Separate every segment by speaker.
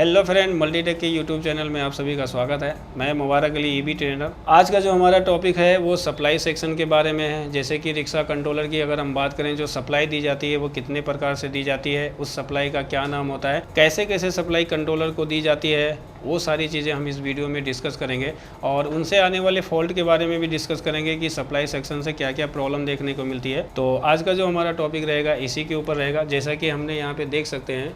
Speaker 1: Hello friend, Multitech के YouTube channel में आप सभी का स्वागत है। मैं मुबारक अली ईबी ट्रेनर। आज का जो हमारा टॉपिक है वो सप्लाई सेक्शन के बारे में है। जैसे कि रिक्शा कंट्रोलर की अगर हम बात करें, जो सप्लाई दी जाती है वो कितने प्रकार से दी जाती है, उस सप्लाई का क्या नाम होता है, कैसे कैसे सप्लाई कंट्रोलर को दी जाती है, वो सारी चीज़ें हम इस वीडियो में डिस्कस करेंगे। और उनसे आने वाले फॉल्ट के बारे में भी डिस्कस करेंगे कि सप्लाई सेक्शन से क्या क्या प्रॉब्लम देखने को मिलती है। तो आज का जो हमारा टॉपिक रहेगा इसी के ऊपर रहेगा। जैसा कि हमने यहाँ पे देख सकते हैं,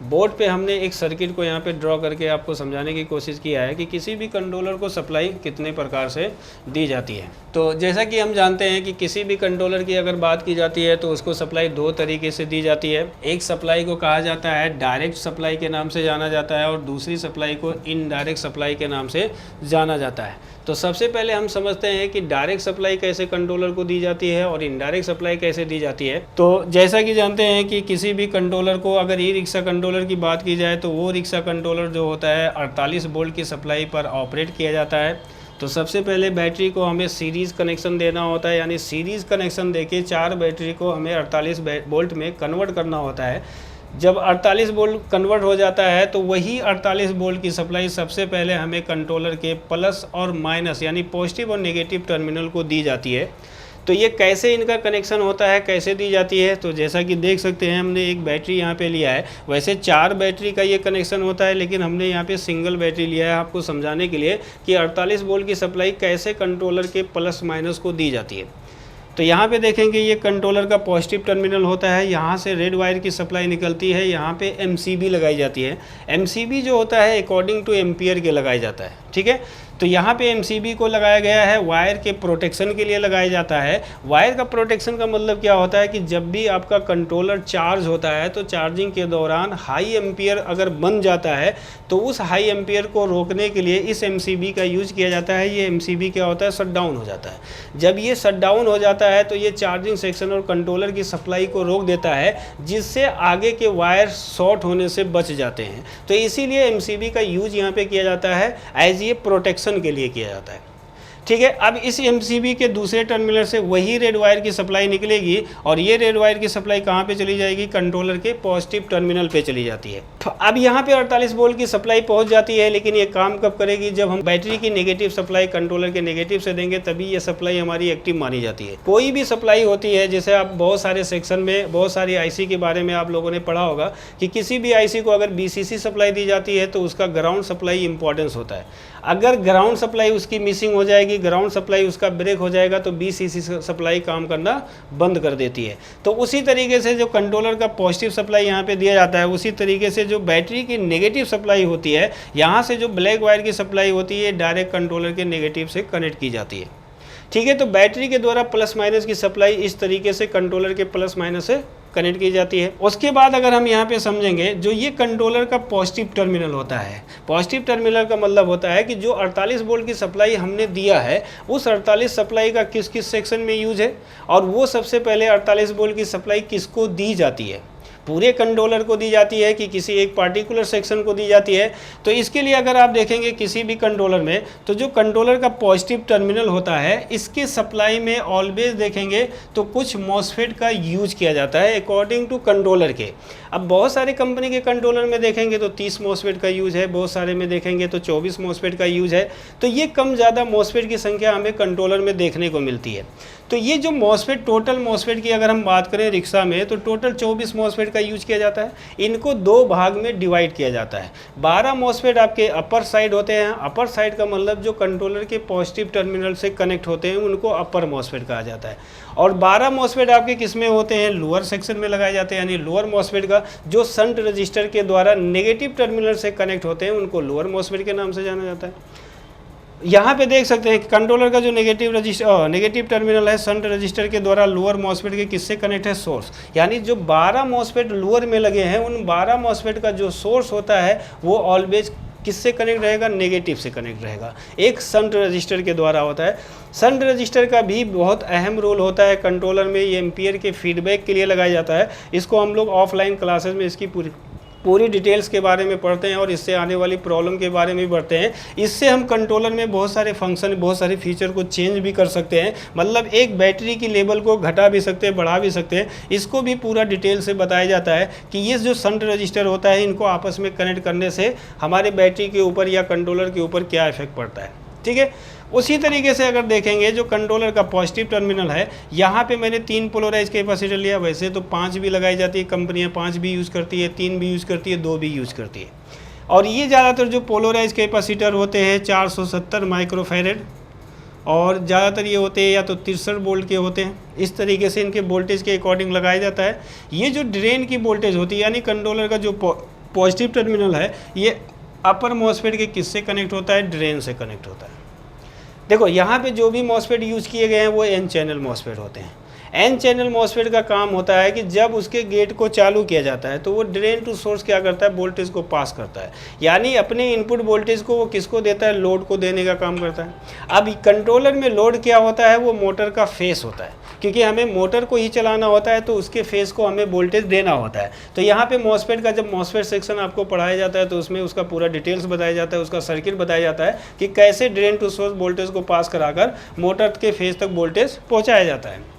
Speaker 1: बोर्ड पे हमने एक सर्किट को यहाँ पे ड्रॉ करके आपको समझाने की कोशिश किया है कि किसी भी कंट्रोलर को सप्लाई कितने प्रकार से दी जाती है। तो जैसा कि हम जानते हैं कि किसी भी कंट्रोलर की अगर बात की जाती है तो उसको सप्लाई दो तरीके से दी जाती है। एक सप्लाई को कहा जाता है डायरेक्ट सप्लाई के नाम से जाना जाता है और दूसरी सप्लाई को इनडायरेक्ट सप्लाई के नाम से जाना जाता है। तो सबसे पहले हम समझते हैं कि डायरेक्ट सप्लाई कैसे कंट्रोलर को दी जाती है और इनडायरेक्ट सप्लाई कैसे दी जाती है। तो जैसा कि जानते हैं कि किसी भी कंट्रोलर को, अगर ई रिक्शा कंट्रोलर की बात की जाए तो वो रिक्शा कंट्रोलर जो होता है 48 वोल्ट की सप्लाई पर ऑपरेट किया जाता है। तो सबसे पहले बैटरी को हमें सीरीज़ कनेक्शन देना होता है, यानी सीरीज़ कनेक्शन देके 4 बैटरी को हमें 48 वोल्ट में कन्वर्ट करना होता है। जब 48 वोल्ट कन्वर्ट हो जाता है तो वही 48 वोल्ट की सप्लाई सबसे पहले हमें कंट्रोलर के प्लस और माइनस यानी पॉजिटिव और नेगेटिव टर्मिनल को दी जाती है। तो ये कैसे इनका कनेक्शन होता है, कैसे दी जाती है, तो जैसा कि देख सकते हैं हमने एक बैटरी यहाँ पे लिया है। वैसे 4 बैटरी का ये कनेक्शन होता है, लेकिन हमने यहाँ पे सिंगल बैटरी लिया है आपको समझाने के लिए कि 48 वोल्ट की सप्लाई कैसे कंट्रोलर के प्लस माइनस को दी जाती है। तो यहाँ पे देखेंगे ये कंट्रोलर का पॉजिटिव टर्मिनल होता है, यहाँ से रेड वायर की सप्लाई निकलती है, यहाँ पे एमसीबी लगाई जाती है। एमसीबी जो होता है अकॉर्डिंग टू एम्पियर के लगाया जाता है, ठीक है। तो यहाँ पे एमसीबी को लगाया गया है वायर के प्रोटेक्शन के लिए लगाया जाता है। वायर का प्रोटेक्शन का मतलब क्या होता है कि जब भी आपका कंट्रोलर चार्ज होता है तो चार्जिंग के दौरान हाई एम्पियर अगर बन जाता है तो उस हाई एम्पियर को रोकने के लिए इस एमसीबी का यूज किया जाता है। ये एमसीबी क्या होता है, शट डाउन हो जाता है। जब ये शट डाउन हो जाता है तो ये चार्जिंग सेक्शन और कंट्रोलर की सप्लाई को रोक देता है, जिससे आगे के वायर शॉर्ट होने से बच जाते हैं। तो इसीलिए एमसीबी का यूज यहाँ पे किया जाता है एज ये प्रोटेक्शन के लिए किया जाता है, ठीक है। अब इस एमसीबी के दूसरे टर्मिनल से वही रेड वायर की सप्लाई निकलेगी और ये रेड वायर की सप्लाई कहाँ पे चली जाएगी, कंट्रोलर के पॉजिटिव टर्मिनल पे चली जाती है। तो अब यहाँ पे 48 वोल्ट की सप्लाई पहुँच जाती है, लेकिन ये काम कब करेगी, जब हम बैटरी की नेगेटिव सप्लाई कंट्रोलर के नेगेटिव से देंगे तभी ये सप्लाई हमारी एक्टिव मानी जाती है। कोई भी सप्लाई होती है, जैसे आप बहुत सारे सेक्शन में बहुत सारी आईसी के बारे में आप लोगों ने पढ़ा होगा कि किसी भी आईसी को अगर बीसीसी सप्लाई दी जाती है तो उसका ग्राउंड सप्लाई इंपॉर्टेंस होता है। अगर ग्राउंड सप्लाई उसकी मिसिंग हो जाएगी, ग्राउंड सप्लाई उसका ब्रेक हो जाएगा तो बीसीसी सप्लाई काम करना बंद कर देती है। तो उसी तरीके से जो कंट्रोलर का पॉजिटिव सप्लाई यहाँ पे दिया जाता है, उसी तरीके से जो बैटरी की नेगेटिव सप्लाई होती है, यहाँ से जो ब्लैक वायर की सप्लाई होती है डायरेक्ट कंट्रोलर के नेगेटिव से कनेक्ट की जाती है, ठीक है। तो बैटरी के द्वारा प्लस माइनस की सप्लाई इस तरीके से कंट्रोलर के प्लस माइनस से कनेक्ट की जाती है। उसके बाद अगर हम यहाँ पे समझेंगे, जो ये कंट्रोलर का पॉजिटिव टर्मिनल होता है, पॉजिटिव टर्मिनल का मतलब होता है कि जो 48 वोल्ट की सप्लाई हमने दिया है उस 48 सप्लाई का किस किस सेक्शन में यूज है, और वो सबसे पहले 48 वोल्ट की सप्लाई किसको दी जाती है, पूरे कंट्रोलर को दी जाती है कि किसी एक पार्टिकुलर सेक्शन को दी जाती है। तो इसके लिए अगर आप देखेंगे किसी भी कंट्रोलर में, तो जो कंट्रोलर का पॉजिटिव टर्मिनल होता है इसके सप्लाई में ऑलवेज देखेंगे तो कुछ मॉसफेट का यूज किया जाता है अकॉर्डिंग टू कंट्रोलर के। अब बहुत सारे कंपनी के कंट्रोलर में देखेंगे तो 30 मॉसफेट का यूज है, बहुत सारे में देखेंगे तो 24 मॉसफेट का यूज है। तो ये कम ज़्यादा मॉसफेट की संख्या हमें कंट्रोलर में देखने को मिलती है। तो ये जो मॉसफेट, टोटल मॉसफेट की अगर हम बात करें रिक्शा में, तो टोटल 24 मॉसफेट का यूज किया जाता है। इनको 2 भाग में डिवाइड किया जाता है। 12 मॉसफेट आपके अपर साइड होते हैं। अपर साइड का मतलब जो कंट्रोलर के पॉजिटिव टर्मिनल से कनेक्ट होते हैं उनको अपर मॉसफेट कहा जाता है। और 12 मॉसफेट आपके किस में होते हैं, लोअर सेक्शन में लगाए जाते हैं। यानी लोअर मॉसफेट का जो शंट रजिस्टर के द्वारा नेगेटिव टर्मिनल से कनेक्ट होते हैं उनको लोअर मॉसफेट के नाम से जाना जाता है। यहाँ पे देख सकते हैं कि कंट्रोलर का जो नेगेटिव टर्मिनल है शंट रजिस्टर के द्वारा लोअर मॉसफेट के किससे कनेक्ट है, सोर्स। यानी जो 12 मॉसफेट लोअर में लगे हैं उन 12 मॉसफेट का जो सोर्स होता है वो ऑलवेज किससे कनेक्ट रहेगा, नेगेटिव से कनेक्ट रहेगा। एक शंट रजिस्टर के द्वारा होता है। शंट रजिस्टर का भी बहुत अहम रोल होता है कंट्रोलर में। ये एम्पियर के फीडबैक के लिए लगाया जाता है। इसको हम लोग ऑफलाइन क्लासेस में इसकी पूरी डिटेल्स के बारे में पढ़ते हैं और इससे आने वाली प्रॉब्लम के बारे में भी पढ़ते हैं। इससे हम कंट्रोलर में बहुत सारे फंक्शन, बहुत सारे फीचर को चेंज भी कर सकते हैं, मतलब एक बैटरी की लेवल को घटा भी सकते हैं, बढ़ा भी सकते हैं। इसको भी पूरा डिटेल से बताया जाता है कि ये जो शंट रजिस्टर होता है, इनको आपस में कनेक्ट करने से हमारे बैटरी के ऊपर या कंट्रोलर के ऊपर क्या इफेक्ट पड़ता है। ठीक है, उसी तरीके से अगर देखेंगे जो कंट्रोलर का पॉजिटिव टर्मिनल है, यहाँ पे मैंने 3 पोलराइज कैपेसिटर लिया। वैसे तो 5 भी लगाई जाती है, कंपनियाँ 5 भी यूज़ करती है, 3 भी यूज़ करती है, 2 भी यूज़ करती है। और ये ज़्यादातर जो पोलराइज कैपेसिटर होते हैं 470 माइक्रोफैरेड, और ज़्यादातर ये होते हैं या तो 63 वोल्ट के होते हैं। इस तरीके से इनके वोल्टेज के अकॉर्डिंग लगाया जाता है। ये जो ड्रेन की वोल्टेज होती है, यानी कंट्रोलर का जो पॉजिटिव टर्मिनल है, ये अपर मॉसफेट के किससे कनेक्ट होता है? ड्रेन से कनेक्ट होता है। देखो यहाँ पे जो भी मॉसफेट यूज़ किए गए हैं वो एन चैनल मॉसफेट होते हैं। एन चैनल मॉसफेट का काम होता है कि जब उसके गेट को चालू किया जाता है तो वो ड्रेन टू सोर्स क्या करता है? वोल्टेज को पास करता है, यानी अपने इनपुट वोल्टेज को वो किसको देता है? लोड को देने का काम करता है। अब कंट्रोलर में लोड क्या होता है? वो मोटर का फेस होता है, क्योंकि हमें मोटर को ही चलाना होता है तो उसके फेस को हमें वोल्टेज देना होता है। तो यहाँ पे मॉसफेट का जब मॉसफेट सेक्शन आपको पढ़ाया जाता है तो उसमें उसका पूरा डिटेल्स बताया जाता है, उसका सर्किट बताया जाता है कि कैसे ड्रेन टू सोर्स वोल्टेज को पास कराकर मोटर के फेस तक वोल्टेज पहुँचाया जाता है।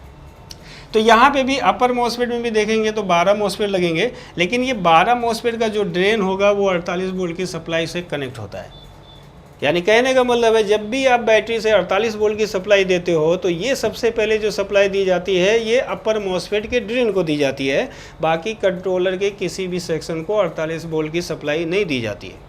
Speaker 1: तो यहाँ पे भी अपर मॉसफेट में भी देखेंगे तो 12 मॉसफेट लगेंगे, लेकिन ये 12 मॉसफेट का जो ड्रेन होगा वो 48 वोल्ट की सप्लाई से कनेक्ट होता है। यानी कहने का मतलब है जब भी आप बैटरी से 48 वोल्ट की सप्लाई देते हो तो ये सबसे पहले जो सप्लाई दी जाती है ये अपर मॉसफेट के ड्रेन को दी जाती है, बाकी कंट्रोलर के किसी भी सेक्शन को 48 वोल्ट की सप्लाई नहीं दी जाती है।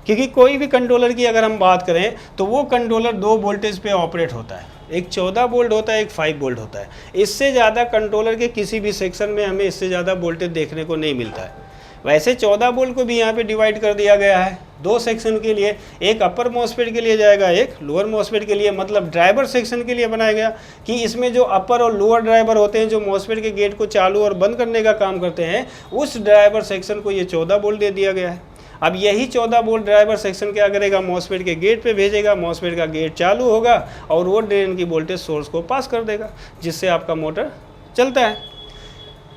Speaker 1: क्योंकि कोई भी कंट्रोलर की अगर हम बात करें तो वो कंट्रोलर 2 वोल्टेज पे ऑपरेट होता है, एक 14 वोल्ट होता है, एक 5 वोल्ट होता है। इससे ज़्यादा कंट्रोलर के किसी भी सेक्शन में हमें इससे ज़्यादा वोल्टेज देखने को नहीं मिलता है। वैसे 14 वोल्ट को भी यहाँ पे डिवाइड कर दिया गया है 2 सेक्शन के लिए, एक अपर मॉसफेट के लिए जाएगा, एक लोअर मॉसफेट के लिए, मतलब ड्राइवर सेक्शन के लिए बनाया गया कि इसमें जो अपर और लोअर ड्राइवर होते हैं जो मॉसफेट के गेट को चालू और बंद करने का काम करते हैं, उस ड्राइवर सेक्शन को ये 14 वोल्ट दे दिया गया है। अब यही 14 वोल्ट ड्राइवर सेक्शन क्या करेगा? मॉसफेट के गेट पे भेजेगा, मॉसफेट का गेट चालू होगा और वो ड्रेन की वोल्टेज सोर्स को पास कर देगा, जिससे आपका मोटर चलता है।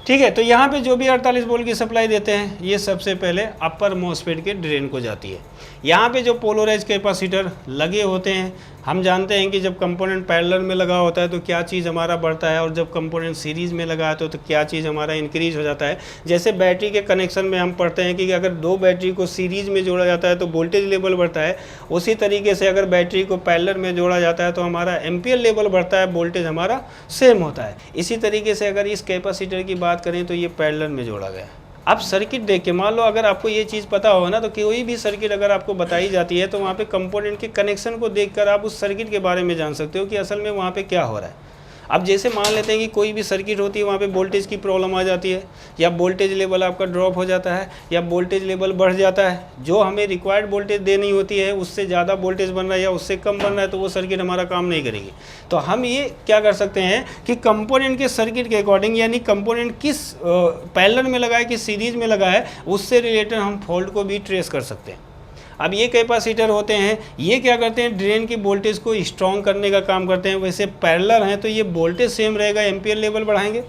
Speaker 1: ठीक है, तो यहाँ पे जो भी 48 वोल्ट की सप्लाई देते हैं ये सबसे पहले अपर मॉसफेट के ड्रेन को जाती है। यहाँ पे जो पोलराइज कैपेसिटर लगे होते हैं, हम जानते हैं कि जब कंपोनेंट पैरेलल में लगा होता है तो क्या चीज़ हमारा बढ़ता है, और जब कंपोनेंट सीरीज़ में लगा है तो क्या चीज़ हमारा इंक्रीज हो जाता है। जैसे बैटरी के कनेक्शन में हम पढ़ते हैं कि अगर 2 बैटरी को सीरीज़ में जोड़ा जाता है तो वोल्टेज लेवल बढ़ता है, उसी तरीके से अगर बैटरी को पैरेलल में जोड़ा जाता है तो हमारा एम्पियर लेवल बढ़ता है, वोल्टेज हमारा सेम होता है। इसी तरीके से अगर इस कैपेसिटर की बात करें तो ये पैरेलल में जोड़ा गया है। अब सर्किट देख के मान लो अगर आपको ये चीज़ पता हो ना, तो कोई भी सर्किट अगर आपको बताई जाती है तो वहाँ पे कंपोनेंट के कनेक्शन को देखकर आप उस सर्किट के बारे में जान सकते हो कि असल में वहाँ पे क्या हो रहा है। अब जैसे मान लेते हैं कि कोई भी सर्किट होती है, वहाँ पे वोल्टेज की प्रॉब्लम आ जाती है, या वोल्टेज लेवल आपका ड्रॉप हो जाता है, या वोल्टेज लेवल बढ़ जाता है, जो हमें रिक्वायर्ड वोल्टेज देनी होती है उससे ज़्यादा वोल्टेज बन रहा है या उससे कम बन रहा है, तो वो सर्किट हमारा काम नहीं करेगी। तो हम ये क्या कर सकते हैं कि कंपोनेंट के सर्किट के अकॉर्डिंग, यानी कंपोनेंट किस पैरेलल में लगा है, किस सीरीज में लगा है, उससे रिलेटेड हम फॉल्ट को भी ट्रेस कर सकते हैं। अब ये कैपेसिटर होते हैं, ये क्या करते हैं? ड्रेन की वोल्टेज को स्ट्रॉन्ग करने का काम करते हैं। वैसे पैरेलल हैं तो ये वोल्टेज सेम रहेगा, एम्पियर लेवल बढ़ाएंगे,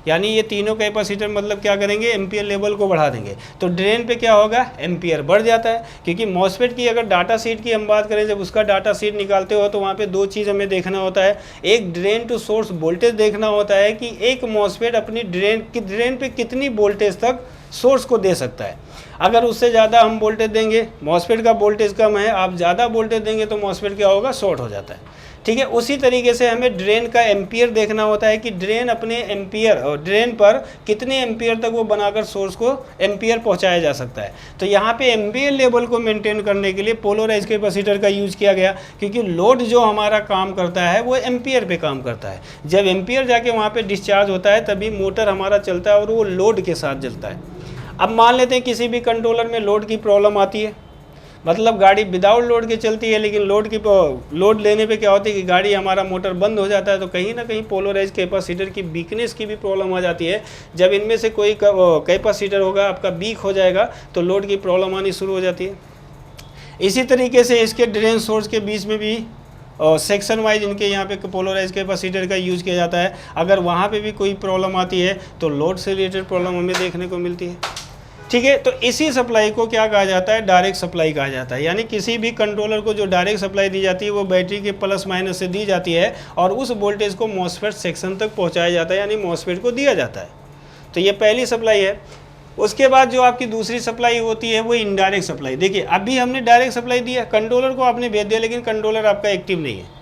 Speaker 1: यानी ये तीनों कैपेसिटर मतलब क्या करेंगे? एम्पियर लेवल को बढ़ा देंगे। तो ड्रेन पे क्या होगा? एम्पियर बढ़ जाता है। क्योंकि मॉसफेट की अगर डाटा शीट की हम बात करें, जब उसका डाटा शीट निकालते हो तो वहाँ पे 2 चीज़ हमें देखना होता है। एक ड्रेन टू सोर्स वोल्टेज देखना होता है कि एक मॉसफेट अपनी ड्रेन पे कितनी वोल्टेज तक सोर्स को दे सकता है। अगर उससे ज़्यादा हम वोल्टेज देंगे, मॉसफेट का वोल्टेज कम है, आप ज़्यादा वोल्टेज देंगे तो मॉसफेट क्या होगा? शॉर्ट हो जाता है। ठीक है, उसी तरीके से हमें ड्रेन का एम्पियर देखना होता है कि ड्रेन अपने एम्पियर और ड्रेन पर कितने एम्पियर तक वो बनाकर सोर्स को एम्पियर पहुंचाया जा सकता है। तो यहाँ पे एम्पियर लेवल को मेंटेन करने के लिए पोलराइज कैपेसिटर का यूज़ किया गया, क्योंकि लोड जो हमारा काम करता है वो एम्पियर पे काम करता है। जब एम्पियर जाके वहाँ पे डिस्चार्ज होता है तभी मोटर हमारा चलता है और वो लोड के साथ चलता है। अब मान लेते हैं किसी भी कंट्रोलर में लोड की प्रॉब्लम आती है, मतलब गाड़ी विदाउट लोड के चलती है, लेकिन लोड लेने पे क्या होती है कि गाड़ी हमारा मोटर बंद हो जाता है, तो कहीं ना कहीं पोलराइज कैपेसिटर की वीकनेस की भी प्रॉब्लम आ जाती है। जब इनमें से कोई कैपेसिटर होगा आपका वीक हो जाएगा तो लोड की प्रॉब्लम आनी शुरू हो जाती है। इसी तरीके से इसके ड्रेन सोर्स के बीच में भी सेक्शन वाइज इनके यहाँ पे पोलराइज कैपेसिटर का यूज़ किया जाता है। अगर वहाँ पे भी कोई प्रॉब्लम आती है तो लोड से रिलेटेड प्रॉब्लम हमें देखने को मिलती है। ठीक है। तो इसी सप्लाई को क्या कहा जाता है, डायरेक्ट सप्लाई कहा जाता है। यानी किसी भी कंट्रोलर को जो डायरेक्ट सप्लाई दी जाती है वो बैटरी के प्लस माइनस से दी जाती है और उस वोल्टेज को मॉसफेट सेक्शन तक पहुंचाया जाता है, यानी मॉसफेट को दिया जाता है। तो ये पहली सप्लाई है। उसके बाद जो आपकी दूसरी सप्लाई होती है वो इनडायरेक्ट सप्लाई। देखिए अभी हमने डायरेक्ट सप्लाई दिया, कंट्रोलर को आपने भेज दिया, लेकिन कंट्रोलर आपका एक्टिव नहीं है।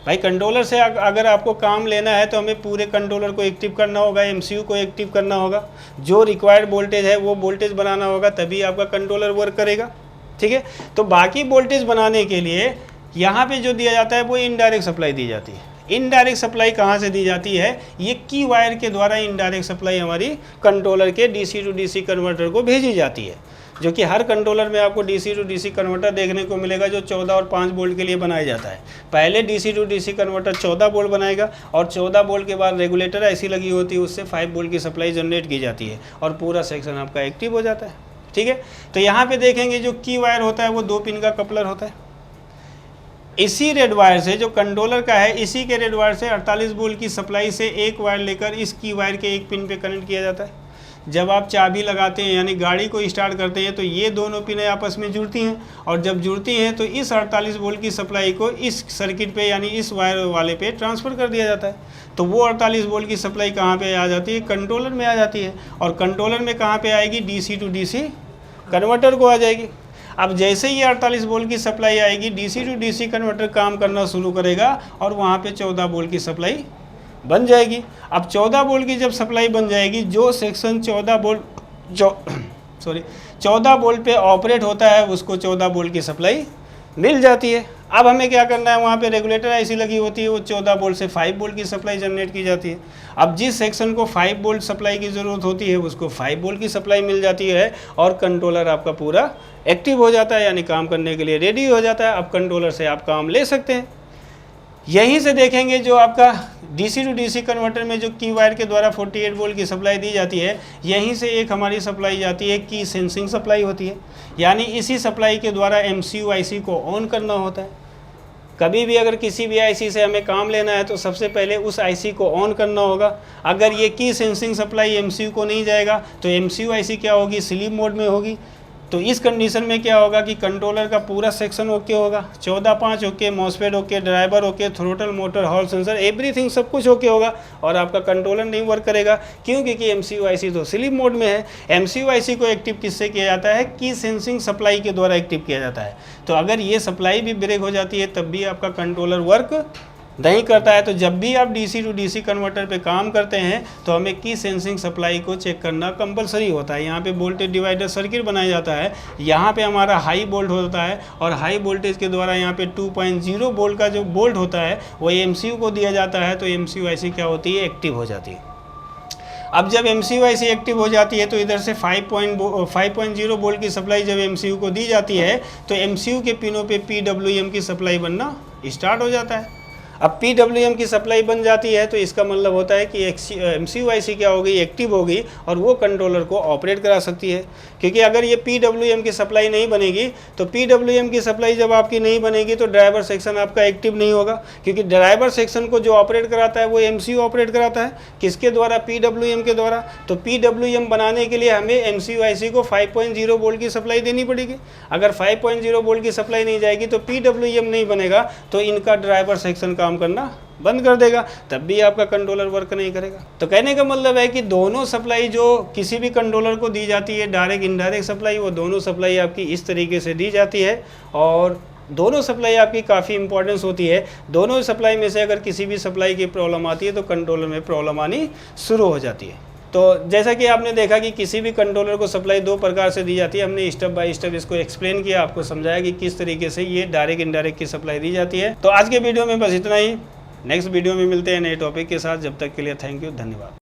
Speaker 1: भाई कंट्रोलर से अगर आपको काम लेना है तो हमें पूरे कंट्रोलर को एक्टिव करना होगा, एमसीयू को एक्टिव करना होगा, जो रिक्वायर्ड वोल्टेज है वो वोल्टेज बनाना होगा, तभी आपका कंट्रोलर वर्क करेगा। ठीक है। तो बाकी वोल्टेज बनाने के लिए यहाँ पे जो दिया जाता है वो इनडायरेक्ट सप्लाई दी जाती है। इनडायरेक्ट सप्लाई कहाँ से दी जाती है, ये की वायर के द्वारा इनडायरेक्ट सप्लाई हमारी कंट्रोलर के डीसी टू डीसी कन्वर्टर को भेजी जाती है, जो कि हर कंट्रोलर में आपको डीसी टू डीसी कन्वर्टर देखने को मिलेगा जो 14 और 5 वोल्ट के लिए बनाया जाता है। पहले DC to DC converter 14 volt बनाएगा और 14 वोल्ट के बाद रेगुलेटर ऐसी लगी होती है, उससे 5 वोल्ट की सप्लाई जनरेट की जाती है और पूरा सेक्शन आपका एक्टिव हो जाता है। ठीक है। तो यहाँ पे देखेंगे जो की वायर होता है वो 2 पिन का कपलर होता है। इसी रेड वायर से जो कंट्रोलर का है, इसी के रेड वायर से 48 वोल्ट की सप्लाई से एक वायर लेकर इस की वायर के एक पिन पे कनेक्ट किया जाता है। जब आप चाबी लगाते हैं यानी गाड़ी को स्टार्ट करते हैं तो ये दोनों पिनें आपस में जुड़ती हैं और जब जुड़ती हैं तो इस 48 वोल्ट की सप्लाई को इस सर्किट पे यानी इस वायर वाले पे ट्रांसफ़र कर दिया जाता है। तो वो 48 वोल्ट की सप्लाई कहाँ पे आ जाती है, कंट्रोलर में आ जाती है और कंट्रोलर में कहाँ पे आएगी, डीसी टू डीसी कन्वर्टर को आ जाएगी। अब जैसे ही 48 वोल्ट की सप्लाई आएगी, डीसी टू डीसी कन्वर्टर काम करना शुरू करेगा और वहाँ पे 14 वोल्ट की सप्लाई बन जाएगी। अब 14 वोल्ट की जब सप्लाई बन जाएगी, जो सेक्शन 14 वोल्ट पे ऑपरेट होता है उसको 14 वोल्ट की सप्लाई मिल जाती है। अब हमें क्या करना है, वहाँ पे रेगुलेटर ऐसी लगी होती है, वो 14 वोल्ट से 5 वोल्ट की सप्लाई जनरेट की जाती है। अब जिस सेक्शन को 5 वोल्ट सप्लाई की ज़रूरत होती है उसको 5 वोल्ट की सप्लाई मिल जाती है और कंट्रोलर आपका पूरा एक्टिव हो जाता है, यानी काम करने के लिए रेडी हो जाता है। अब कंट्रोलर से आप काम ले सकते हैं। यहीं से देखेंगे जो आपका डीसी टू डीसी कन्वर्टर में जो की वायर के द्वारा 48 वोल्ट की सप्लाई दी जाती है, यहीं से एक हमारी सप्लाई जाती है की सेंसिंग सप्लाई होती है, यानी इसी सप्लाई के द्वारा एमसीयू आईसी को ऑन करना होता है। कभी भी अगर किसी भी आईसी से हमें काम लेना है तो सबसे पहले उस आईसी को ऑन करना होगा। अगर ये की सेंसिंग सप्लाई एमसीयू को नहीं जाएगा तो एमसीयू आईसी क्या होगी, स्लीप मोड में होगी। तो इस कंडीशन में क्या होगा कि कंट्रोलर का पूरा सेक्शन ओके होगा, 14-5 okay, MOSFET okay, driver okay, throttle, motor, hall sensor, everything सब कुछ ओके होगा और आपका कंट्रोलर नहीं वर्क करेगा। क्यों? क्योंकि एमसीयू आईसी तो स्लीप मोड में है। एमसीयू आईसी को एक्टिव किससे किया जाता है, की सेंसिंग सप्लाई के द्वारा एक्टिव किया जाता है। तो अगर ये सप्लाई भी ब्रेक हो जाती है तब भी आपका कंट्रोलर वर्क नहीं करता है। तो जब भी आप डीसी टू डीसी कन्वर्टर पे काम करते हैं तो हमें की सेंसिंग सप्लाई को चेक करना कंपलसरी होता है। यहाँ पे वोल्टेज डिवाइडर सर्किट बनाया जाता है, यहाँ पे हमारा हाई वोल्ट होता है और हाई वोल्टेज के द्वारा यहाँ पे 2.0 वोल्ट का जो वोल्ट होता है वो एमसीयू को दिया जाता है। तो एमसीयू आईसी क्या होती है, एक्टिव हो जाती है। अब जब एमसीयू आईसी एक्टिव हो जाती है तो इधर से 5.0 वोल्ट की सप्लाई जब एमसीयू को दी जाती है तो एमसीयू के पिनों पे पीडब्ल्यूएम की सप्लाई बनना स्टार्ट हो जाता है। अब PWM की सप्लाई बन जाती है तो इसका मतलब होता है कि एमसीयू आईसी क्या होगी, एक्टिव होगी और वो कंट्रोलर को ऑपरेट करा सकती है। क्योंकि अगर ये PWM की सप्लाई नहीं बनेगी तो PWM की सप्लाई जब आपकी नहीं बनेगी तो ड्राइवर सेक्शन आपका एक्टिव नहीं होगा, क्योंकि ड्राइवर सेक्शन को जो ऑपरेट कराता है वो एमसीयू ऑपरेट कराता है। किसके द्वारा? PWM के द्वारा। तो PWM बनाने के लिए हमें एमसीयू आईसी को 5.0 वोल्ट की सप्लाई देनी पड़ेगी। अगर 5.0 वोल्ट की सप्लाई नहीं जाएगी तो PWM नहीं बनेगा, तो इनका ड्राइवर सेक्शन काम करना बंद कर देगा, तब भी आपका कंट्रोलर वर्क नहीं करेगा। तो कहने का मतलब है कि दोनों सप्लाई जो किसी भी कंट्रोलर को दी जाती है, डायरेक्ट इनडायरेक्ट सप्लाई, वो दोनों सप्लाई आपकी इस तरीके से दी जाती है और दोनों सप्लाई आपकी काफ़ी इंपॉर्टेंस होती है। दोनों सप्लाई में से अगर किसी भी सप्लाई की प्रॉब्लम आती है तो कंट्रोलर में प्रॉब्लम आनी शुरू हो जाती है। तो जैसा कि आपने देखा कि किसी भी कंट्रोलर को सप्लाई 2 प्रकार से दी जाती है। हमने स्टेप बाय स्टेप इसको एक्सप्लेन किया, आपको समझाया कि किस तरीके से ये डायरेक्ट इनडायरेक्ट की सप्लाई दी जाती है। तो आज के वीडियो में बस इतना ही। नेक्स्ट वीडियो में मिलते हैं नए टॉपिक के साथ। जब तक के लिए थैंक यू, धन्यवाद।